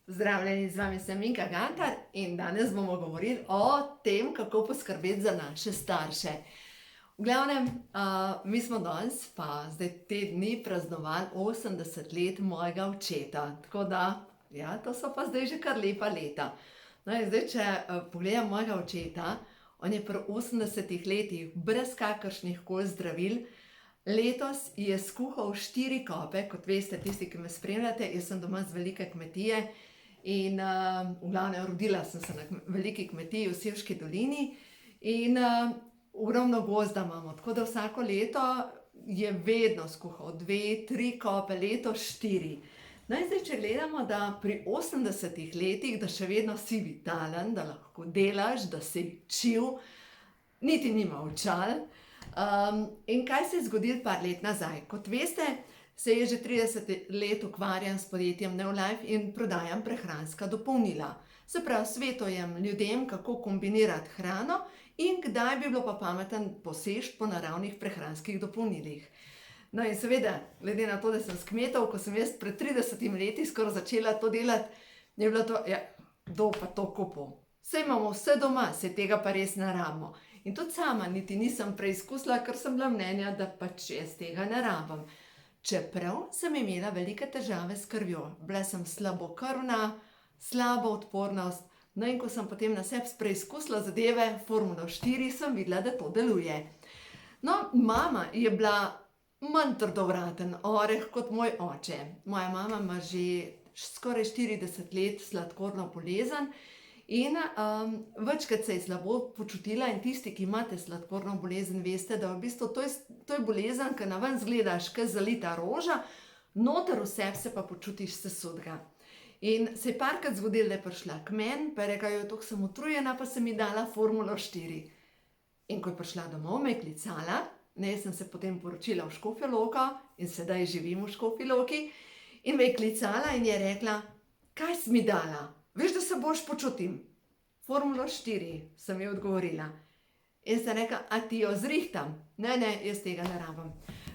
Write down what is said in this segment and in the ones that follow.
Zdravljeni, z vami sem Minka Gantar in danes bomo govorili o tem, kako poskrbeti za naše starše. V glavnem, mi smo danes, pa zdaj te dni, praznovali 80 let mojega očeta. Tako da, ja, to so pa zdaj že kar lepa leta. No in zdaj, če pogledam mojega očeta, on je pri 80 letih brez kakršnih koli zdravil. Letos je skuhal 4 kope, kot veste, tisti, ki me spremljate, jaz sem doma z velike kmetije. In v glavnem rodila sem se na veliki kmetiji v Sevški dolini in ogromno gozda imamo, tako da vsako leto je vedno skuhal 2, 3 kope, letos 4. No in zdaj, če gledamo, da pri 80 letih, da še vedno si vitalen, da lahko delaš, da si čiv, niti nima očal. In kaj se je zgodilo par let nazaj? Kot veste, se je že 30 let ukvarjam s podjetjem Neolife in prodajam prehranska dopolnila. Se pravi, svetujem ljudem, kako kombinirati hrano in kdaj bi bilo pa pametno poseči po naravnih prehranskih dopolnilih. No in seveda, glede na to, da sem s kmetov, ko sem jaz pred 30 leti skoraj začela to delati, je bilo to, ja, kdo pa to kupil? Saj imamo vse doma, saj tega pa res ne rabimo. In tudi sama niti nisem preizkusila, ker sem bila mnenja, da pač jaz tega ne rabim. Čeprav sem imela velike težave s krvjo, bila sem slabokrvna, slaba odpornost, no in ko sem potem na sebi preizkusila zadeve, Formulo 4, sem videla, da to deluje. No, mama je bila manj trdovraten oreh kot moj oče. Moja mama ima že skoraj 40 let sladkorno bolezen in večkrat se je slabo počutila in tisti, ki imate sladkorno bolezen, veste, da v bistvu to je bolezen, ki naven izgledaš kot zalita roža, noter v sebi se pa počutiš sesutega. In se je parkrat zgodilo, da je prišla k meni, pa je rekla, jo, toliko sem utrujena, pa se mi dala Formulo 4. In ko je prišla domov, me je klicala, ne, sem se potem poročila v Škofjo Loko in sedaj živim v Škofji Loki, in me je klicala in je rekla, kaj si mi dala? Veš, da se boš počutim? Formulo 4, sem ji odgovorila. In sem rekla, a ti jo zrihtam? Ne, jaz tega ne rabim.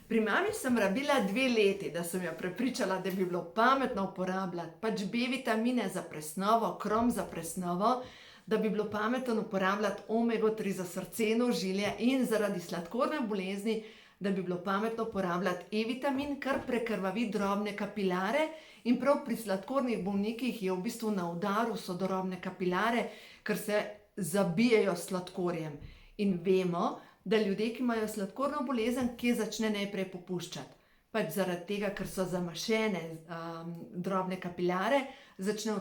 Pri mami sem rabila 2 leti, da sem jo prepričala, da bi bilo pametno uporabljati pač B-vitamine za presnovo, krom za presnovo, da bi bilo pametno uporabljati omego 3 za srce in ožilje in zaradi sladkorne bolezni, da bi bilo pametno uporabljati E-vitamin, kar prekrvavi drobne kapilare. In prav pri sladkornih bolnikih je v bistvu na udaru so drobne kapilare, ker se zabijejo s sladkorjem. In vemo, da ljudje, ki imajo sladkorno bolezen, kje začne najprej popuščati. Pač zaradi tega, ker so zamašene drobne kapilare, začne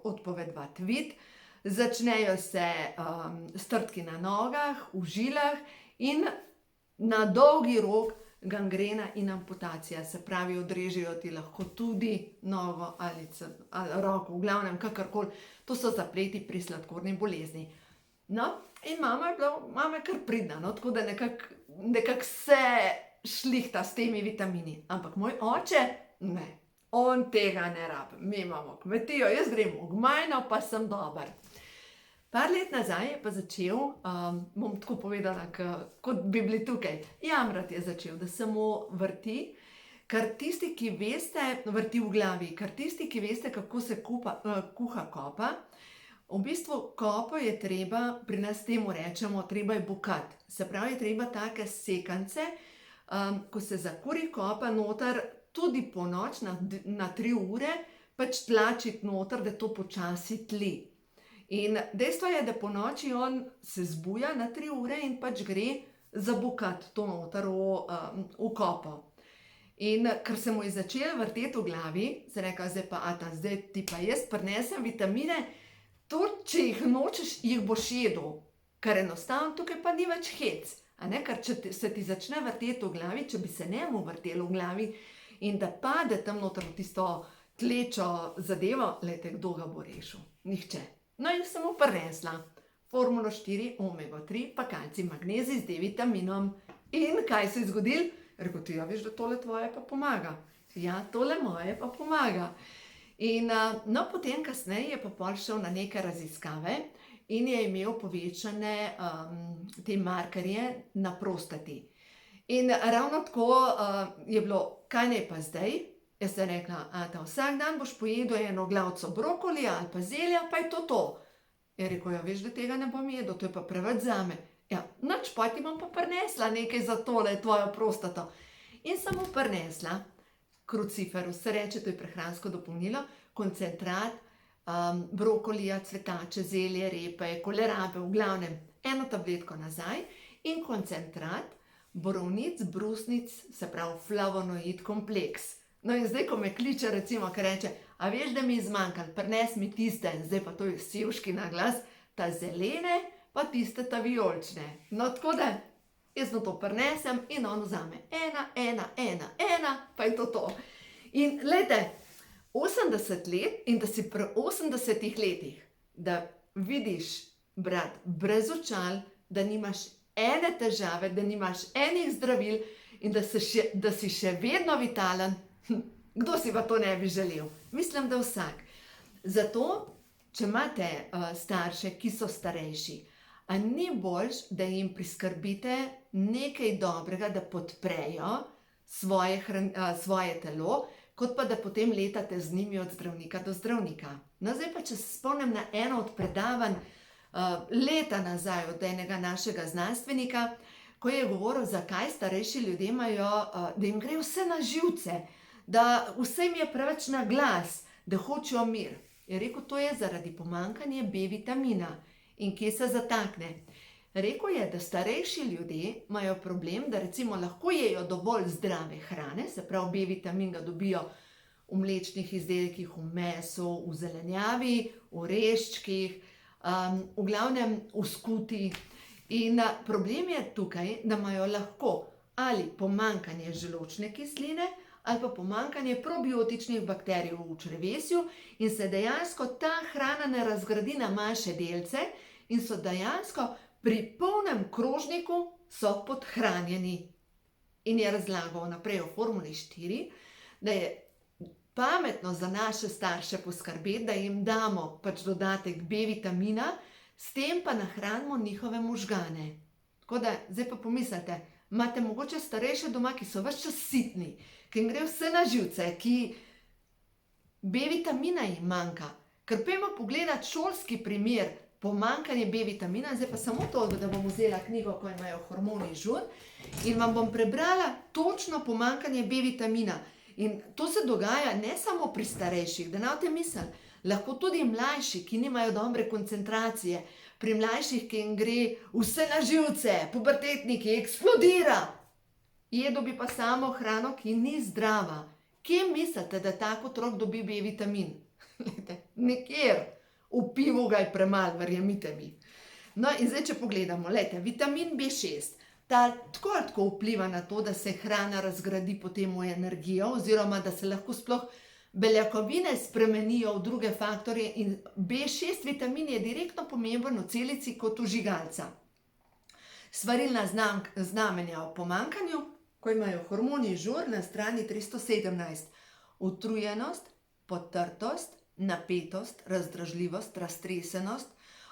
odpovedovati vid, začnejo se strdki na nogah, v žilah in na dolgi rok gangrena in amputacija, se pravi, odrežejo ti lahko tudi nogo ali roko, v glavnem kakorkoli. To so zapleti pri sladkorni bolezni. No, in mama je kar pridna, no, tako da nekako se šlihta s temi vitamini. Ampak moj oče, ne, on tega ne rabi. Mi imamo kmetijo, jaz grem v gmajno, pa sem dober. Par let nazaj je pa začel, bom tako povedala, kot bi bili tukaj, jamrati je začel, da se mu vrti, ker tisti, ki veste, vrti v glavi, ker tisti, ki veste, kako se kuha kopa, v bistvu kopo je treba, pri nas temu rečemo, treba je bukati. Se pravi, je treba take sekance, ko se zakuri kopa noter, tudi po noč na 3 ure, pač tlačiti noter, da to počasi tli. In dejstvo je, da po noči on se zbuja na 3 ure in pač gre zabukati to noter v kopo. In ker se mu je začel vrteti v glavi, se reka, zdaj pa ata, zdaj ti pa jaz prinesem vitamine, tudi če jih nočeš, jih boš jedel. Ker enostavno tukaj pa ni več hec. Ker če se ti začne vrteti v glavi, če bi se njemu vrtelo v glavi in da pade tam noter v tisto tlečo zadevo, glejte, kdo ga bo rešil? Nihče. No in sem mu prinesla Formulo 4, omego 3, pa kalcij, magnezij z D-vitaminom. In kaj se je zgodilo? Rekel, ti ja veš, da tole tvoje pa pomaga. Ja, tole moje pa pomaga. In no, potem kasneje je pa pol šel na neke raziskave in je imel povečane te markerje na prostati. In ravno tako je bilo, kaj naj pa zdaj? Jaz sem rekla, ata, vsak dan boš pojedel eno glavico brokolija ali pa zelja, pa je to. Je rekel, ja, veš, da tega ne bom jedel, to je pa preveč zame. Ja, nič, pa ti bom pa prinesla nekaj za tole, tvojo prostato. In sem mu prinesla kruciferus, se reče, to je prehransko dopolnilo, koncentrat, brokolija, cvetače, zelje, repe, kolerabe, v glavnem eno tabletko nazaj in koncentrat borovnic, brusnic, se pravi flavonoid kompleks. No in zdaj, ko me kliče, recimo, ker reče, a veš, da mi je zmanjkalo, prines mi tiste, zdaj pa to je sivški na glas, ta zelene, pa tiste ta vijolične. No, tako da jaz mu to prinesem in on vzame ena, pa je to. In glejte, 80 let in da si pri 80 letih, da vidiš, brat, brez očal, da nimaš ene težave, da nimaš enih zdravil in da si še vedno vitalen, kdo si pa to ne bi želel? Mislim, da vsak. Zato, če imate starše, ki so starejši, a ni boljš, da jim priskrbite nekaj dobrega, da podprejo svoje telo, kot pa da potem letate z njimi od zdravnika do zdravnika. No, zdaj pa, če se spomnim na eno od predavanj leta nazaj od enega našega znanstvenika, ko je govoril, zakaj starejši ljudje imajo, da jim gre vse na živce, da vse jim je preveč na glas, da hočejo mir. Je rekel, to je zaradi pomanjkanja B-vitamina. In kje se zatakne? Rekel je, da starejši ljudje imajo problem, da recimo lahko jejo dovolj zdrave hrane, se pravi B-vitamin ga dobijo v mlečnih izdelkih, v mesu, v zelenjavi, v oreščkih, v glavnem v skuti. In problem je tukaj, da imajo lahko ali pomanjkanje želodčne kisline ali pa pomanjkanje probiotičnih bakterij v črevesju in se dejansko ta hrana ne razgradi na manjše delce in so dejansko pri polnem krožniku so podhranjeni. In je razlagal naprej o formuli 4, da je pametno za naše starše poskrbeti, da jim damo pač dodatek B-vitamina, s tem pa nahranimo njihove možgane. Tako da, zdaj pa pomislite, imate mogoče starejše doma, ki so ves čas sitni, ki jim gre vse na živce, ki B-vitamina jim manjka. Ker pojmo pogledati šolski primer, pomanjkanje B-vitamina, zdaj pa samo to, da bom vzela knjigo, ko imajo hormoni žun, in vam bom prebrala točno pomanjkanje B-vitamina. In to se dogaja ne samo pri starejših, da ne misli, lahko tudi mlajši, ki nimajo dobre koncentracije, pri mlajših, ki jim gre vse na živce, pubertetniki, eksplodira. Jedo bi pa samo hrano, ki ni zdrava. Kje mislite, da tak otrok dobi B-vitamin? Nekjer. V pivu ga je premalo, verjemite mi. No in zdaj, če pogledamo, vitamin B6, ta tako vpliva na to, da se hrana razgradi potem v energijo, oziroma da se lahko sploh beljakovine spremenijo v druge faktorje in B6 vitamin je direktno pomemben v celici kot vžigalca. Svarilna znamenja o pomanjkanju, ko imajo hormoni žur na strani 317, utrujenost, potrtost, napetost, razdražljivost, raztresenost,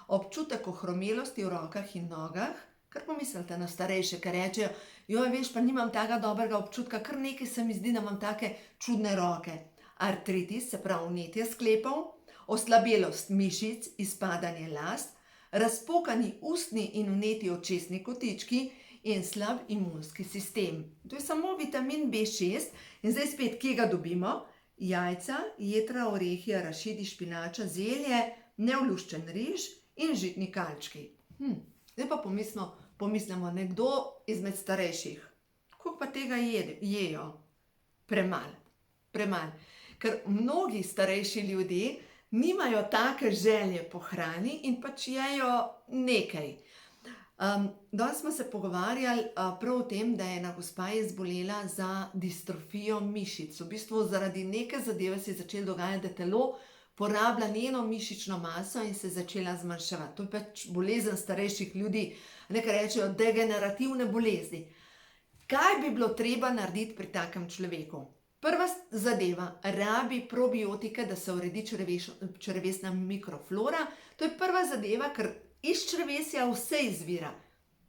občutek ohromelosti v rokah in nogah, kar pomislite na starejše, ker rečejo, joj, veš, pa nimam takega dobrega občutka, kar nekaj se mi zdi, da imam take čudne roke. Artritis, se pravi vnetje sklepov, oslabelost mišic, izpadanje las, razpokani ustni in vneti očesni kotički in slab imunski sistem. To je samo vitamin B6 in zdaj spet, kje ga dobimo? Jajca, jetra, orehi, arašidi, špinača, zelje, neoluščen riž in žitni kalčki. Zdaj pa pomislimo, nekdo izmed starejših, koliko pa tega jejo? Premalo. Ker mnogi starejši ljudje nimajo take želje po hrani in pač jejo nekaj. Danes smo se pogovarjali prav o tem, da je ena gospa zbolela za distrofijo mišic. V bistvu zaradi neke zadeve se je začelo dogajati, da telo porablja njeno mišično maso in se je začela zmanjševati. To je pač bolezen starejših ljudi, nekaj rečejo degenerativne bolezni. Kaj bi bilo treba narediti pri takem človeku? Prva zadeva, rabi probiotike, da se uredi črevesna mikroflora. To je prva zadeva, ker iz črevesja vse izvira.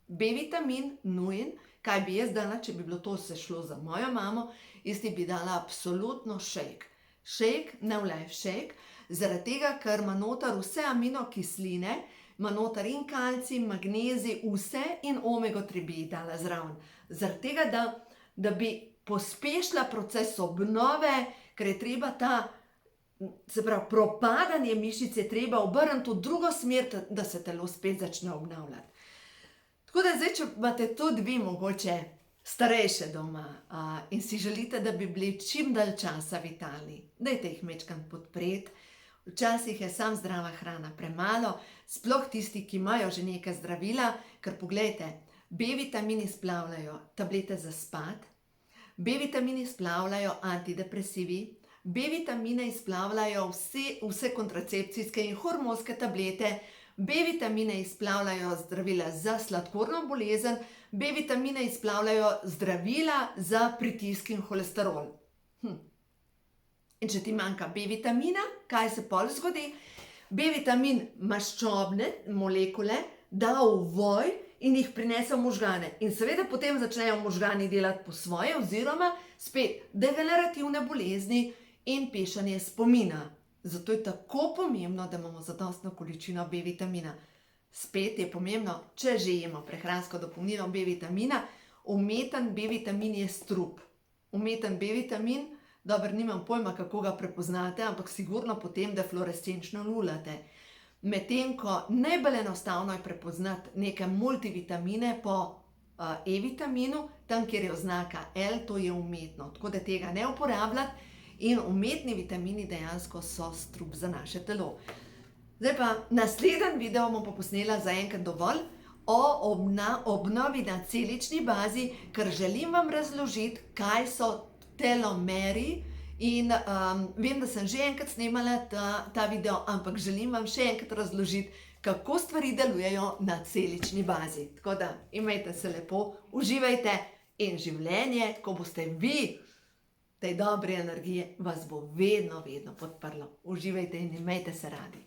B-vitamin, nujen, kaj bi jaz dala, če bi bilo to se šlo za mojo mamo, jaz ti bi dala absolutno shake. Shake, New Life shake, zaradi tega, ker ima noter vse aminokisline, ima noter in kalcij, magnezij, vse in omega-3 bi ji dala zraven. Zaradi tega, da bi pospešila proces obnove, ker je treba se pravi, propadanje mišic je treba obrniti v drugo smer, da se telo spet začne obnavljati. Tako da zdaj, če imate tudi vi mogoče starejše doma in si želite, da bi bili čim dalj časa vitalni, dajte jih majčkeno podpreti. Včasih je samo zdrava hrana premalo, sploh tisti, ki imajo že neka zdravila, ker poglejte, B-vitamini splavljajo tablete za spat, B-vitamini splavljajo antidepresivi, B-vitamine izplavljajo vse kontracepcijske in hormonske tablete, B-vitamine izplavljajo zdravila za sladkorno bolezen, B-vitamine izplavljajo zdravila za pritisk in holesterol. In če ti manjka B-vitamina, kaj se pol zgodi? B-vitamin maščobne molekule da v voj in jih prinese v možgane. In seveda potem začnejo možgani delati po svoje oziroma spet degenerativne bolezni in pešanje spomina. Zato je tako pomembno, da imamo zadostno količino B-vitamina. Spet je pomembno, če že jemo prehransko dopolnilo B-vitamina, umeten B-vitamin je strup. Umeten B-vitamin, dobro, nimam pojma, kako ga prepoznate, ampak sigurno potem defluorescenčno lulate. Medtem ko najbolj enostavno je prepoznati neke multivitamine po E-vitaminu, tam, kjer je oznaka L, to je umetno. Tako da tega ne uporabljati in umetni vitamini dejansko so strup za naše telo. Zdaj pa naslednji video bom pa posnela zaenkrat dovolj o obnovi na celični bazi, ker želim vam razložiti, kaj so telomeri in vem, da sem že enkrat snemala ta video, ampak želim vam še enkrat razložiti, kako stvari delujejo na celični bazi. Tako da imejte se lepo, uživajte in življenje, ko boste vi tej dobre energije, vas bo vedno, vedno podprlo. Uživajte in imejte se radi.